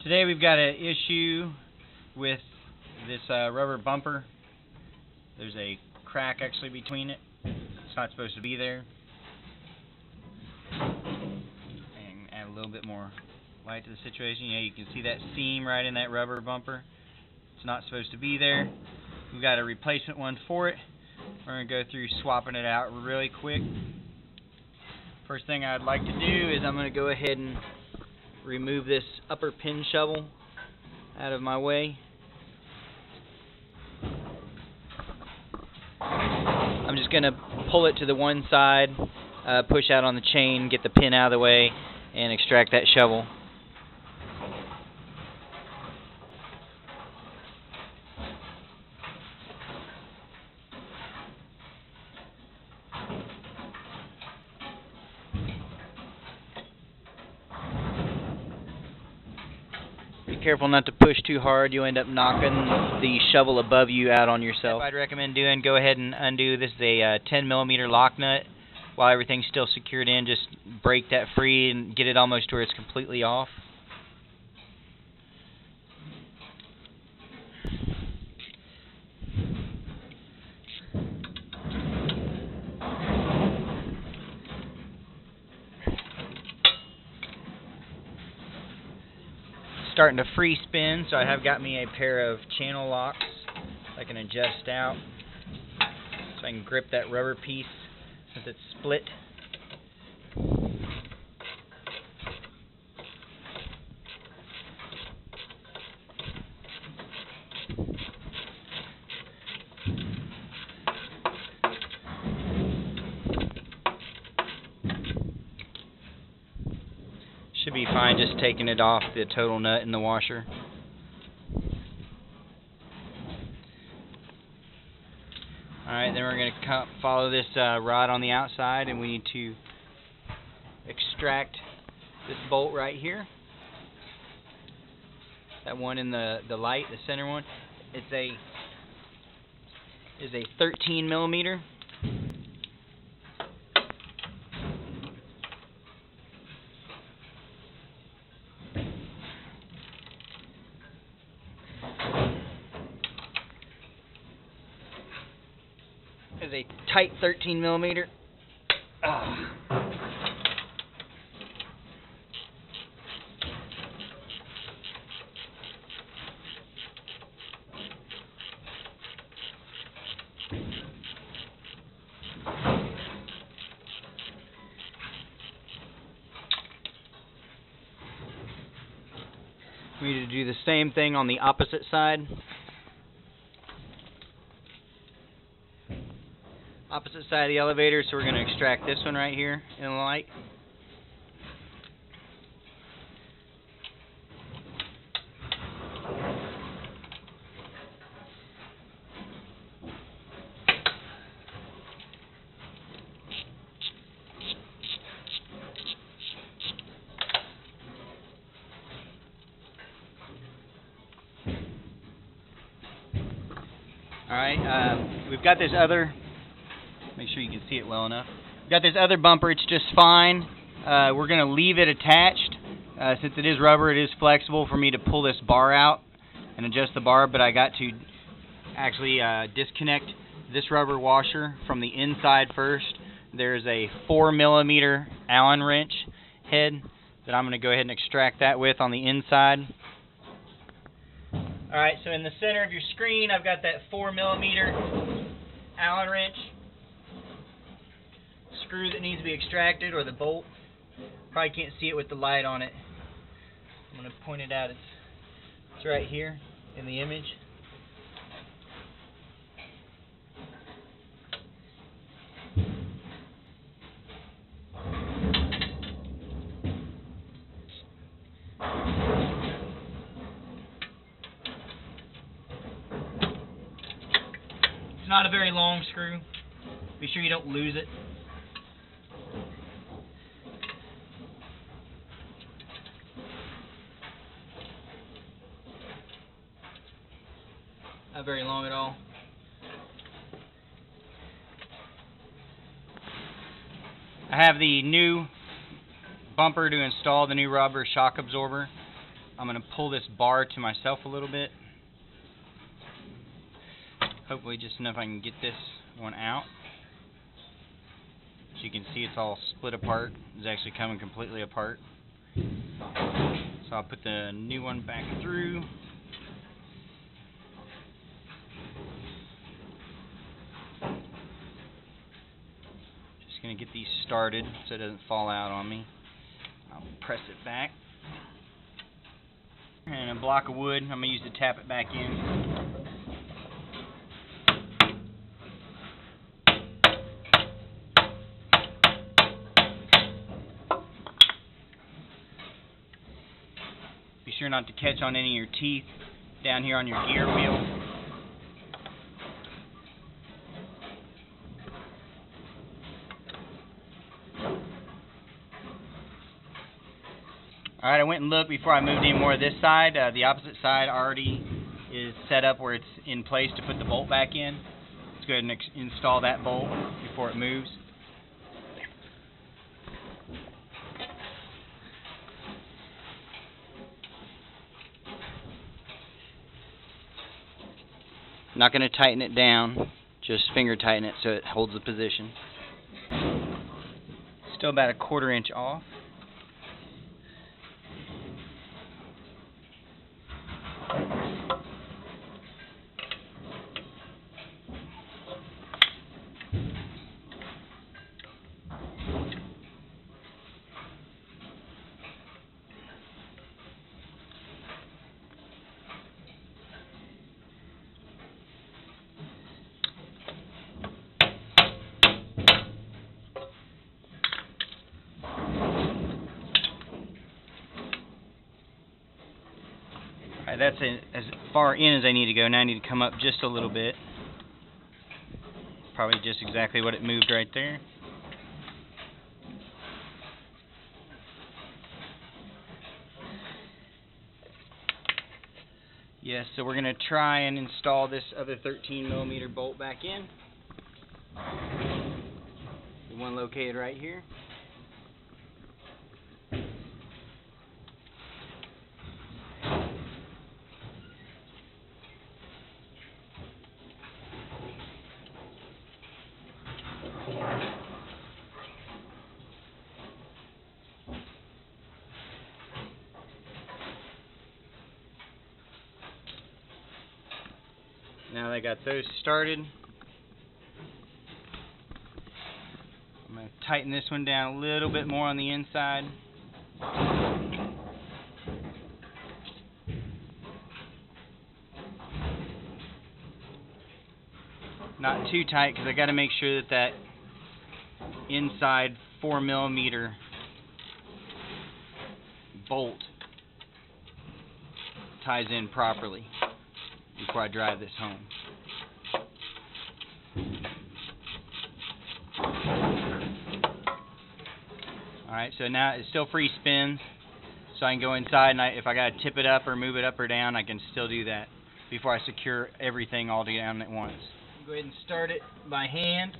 Today we've got an issue with this rubber bumper. There's a crack actually between it. It's not supposed to be there. And add a little bit more light to the situation. You can see that seam right in that rubber bumper. It's not supposed to be there. We've got a replacement one for it. We're going to go through swapping it out really quick. First thing I'd like to do is I'm going to go ahead and remove this upper pin shovel out of my way. I'm just going to pull it to the one side, push out on the chain, get the pin out of the way, and extract that shovel. Be careful not to push too hard. You'll end up knocking the shovel above you out on yourself. What I'd recommend doing, go ahead and undo. This is a 10mm lock nut. While everything's still secured in, just break that free and get it almost to where it's completely off. Starting to free spin, so I have got me a pair of channel locks I can adjust out so I can grip that rubber piece as it's split. Should be fine just taking it off the total nut in the washer. Alright, then we're going to follow this rod on the outside, and we need to extract this bolt right here. That one in the light, the center one, is a 13mm. Is a tight 13mm. We need to do the same thing on the opposite side. Opposite side of the elevator, so we're going to extract this one right here in the light. Alright, we've got this other, make sure you can see it well enough. We've got this other bumper, it's just fine. We're going to leave it attached. Since it is rubber, it is flexible for me to pull this bar out and adjust the bar, but I got to actually disconnect this rubber washer from the inside first. There's a 4mm Allen wrench head that I'm going to go ahead and extract that with on the inside. Alright, so in the center of your screen, I've got that 4mm Allen wrench screw that needs to be extracted, or the bolt. Probably can't see it with the light on it. I'm going to point it out. It's right here in the image. It's not a very long screw. Be sure you don't lose it. Not very long at all. I have the new bumper to install, the new rubber shock absorber. I'm going to pull this bar to myself a little bit. Hopefully just enough I can get this one out. As you can see, it's all split apart. It's actually coming completely apart. So I'll put the new one back through. Just going to get these started so it doesn't fall out on me. I'll press it back. And a block of wood, I'm going to use to tap it back in. Be sure not to catch on any of your teeth down here on your gear wheel. Alright, I went and looked before I moved any more of this side. The opposite side already is set up where it's in place to put the bolt back in. Let's go ahead and install that bolt before it moves. Not going to tighten it down, just finger tighten it so it holds the position. Still about a 1/4 inch off. That's as far in as I need to go. Now I need to come up just a little bit. Probably just exactly what it moved right there. Yes, so we're going to try and install this other 13mm bolt back in. The one located right here. Now that I got those started, I'm going to tighten this one down a little bit more on the inside. Not too tight because I got to make sure that that inside 4mm bolt ties in properly before I drive this home. Alright, so now it's still free spins, so I can go inside and if I got to tip it up or move it up or down, I can still do that before I secure everything all down at once. Go ahead and start it by hand.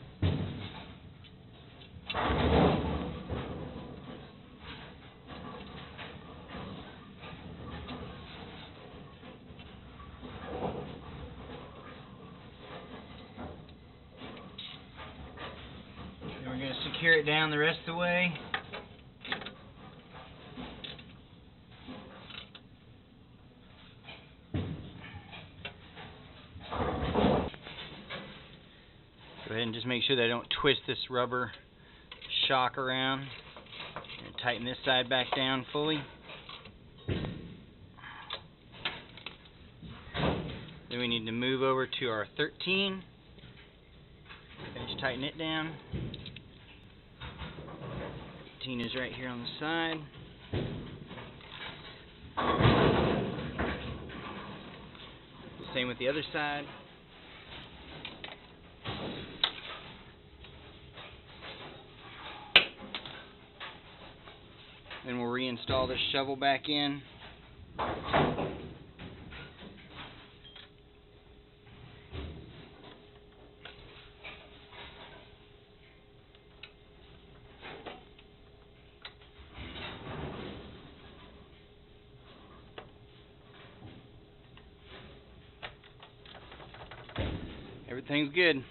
Then we're going to secure it down the rest of the way. Go ahead and just make sure that I don't twist this rubber shock around. And tighten this side back down fully. Then we need to move over to our 13. Finish tighten it down. 13 is right here on the side. Same with the other side. Then we'll reinstall this shovel back in. Everything's good.